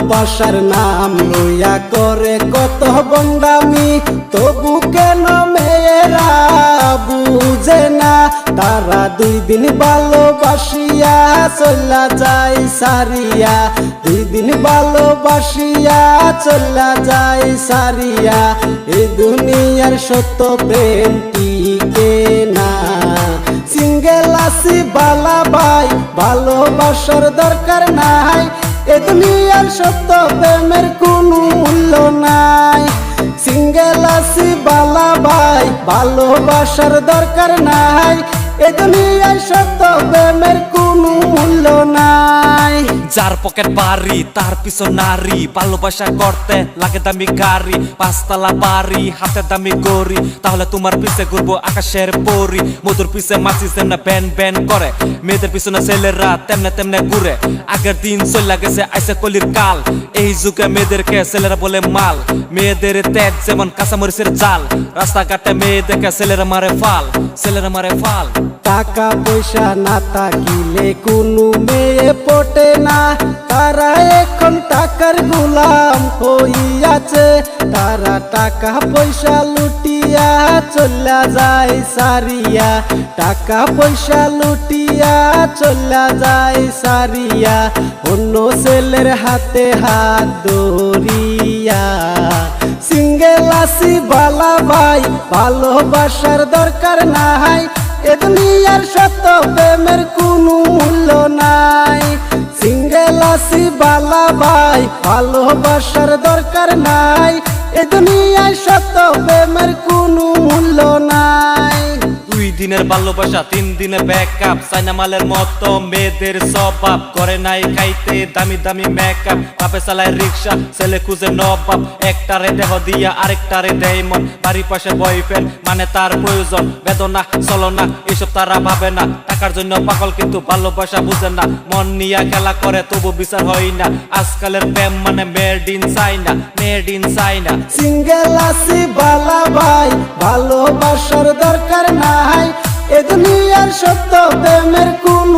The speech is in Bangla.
ভালোবাসার নাম লইয়া করে কত বন্ডামি, তবু কেন মেয়েরা বুঝে না। তারা 2 দিন ভালোবাসিয়া চলা যায় সারিয়া, 2 দিন ভালোবাসিয়া চলা যায় সারিয়া। এই দুনিয়ার সত্য প্রেম টিকে না। সিঙ্গেল আছি বালা ভাই, ভালোবাসার দরকার নাই। এ দুনিয়ার সত্য প্রেমের কোনো মূল্য নাই। সিঙ্গেল আছি বালা ভাই, ভালোবাসার দরকার নাই। এ দুনিয়ার সত্য প্রেমের কোনো মূল্য নাই। যার পকেট বাড়ি তার পিছন নারী, ভালোবাসা করতে লাগে দামি গাড়ি, 5 তলা বাড়ি হাতে দামি গড়ি। তাহলে তোমার পিছে ঘুরবো আকাশের পরি। মধুর পিছে মাছি তেমনে ব্যান ব্যান করে, মেয়েদের পিছনে ছেলেরা তেমনে তেমনে ঘুরে। আগের দিন চলে গেছে আইসে কলির কাল, এই যুগে মেয়েদেরকে ছেলেরা বলে মাল। মেয়েদের তেজ যেমন কাঁচামরিচের জাল, রাস্তাঘাটে মেয়ে দেখে ছেলেরা মারে ফাল, ছেলেরা মারে ফাল। টাকা পয়সা না থাকিলে কোনো মেয়ে পটে না। তারা এখন টাকার গোলাম হইয়াছে। তারা টাকা পয়সা লুটিয়া চলা যায় সারিয়া, টাকা পয়সা লুটিয়া চলা যায় সারিয়া। অন্য ছেলের হাতে হাত ধরিয়া। সিঙ্গেল আছি বালা ভাই, ভালোবাসার দরকার নাই। এ দুনিয়ার সত্য প্রেমের কোনো মূল্য নাই। সিঙ্গেল আছি বালা ভাই, ভালোবাসার দরকার নাই। এ দুনিয়ার সত্য প্রেমের কোনো মূল্য নাই। 2 দিনের ভালোবাসা 3 দিনে ব্যাকআপ, চাইনা মালের মতো মেয়েদের স্বভাব। করে নাই খাইতে দামি দামি মেকআপ, বাপে চালায় রিক্সা ছেলে খুঁজে নবাব। একটারে দেহ দিয়া আরেকটারে দেয় মন, বাড়ির পাশে বয়ফ্রেন্ড মানে তার প্রয়োজন। বেদনা চলনা এসব তারা ভাবে না, টাকার জন্য পাগল কিন্তু ভালোবাসা বুঝে না। মন নিয়া খেলা করে তবু বিচার হয় না, আজকালের প্রেম মানে made in China, made in China. Single আছি বালা ভাই, ভালোবাসার দরকার নাই। এ দুনিয়ার সত্য প্রেমের কোন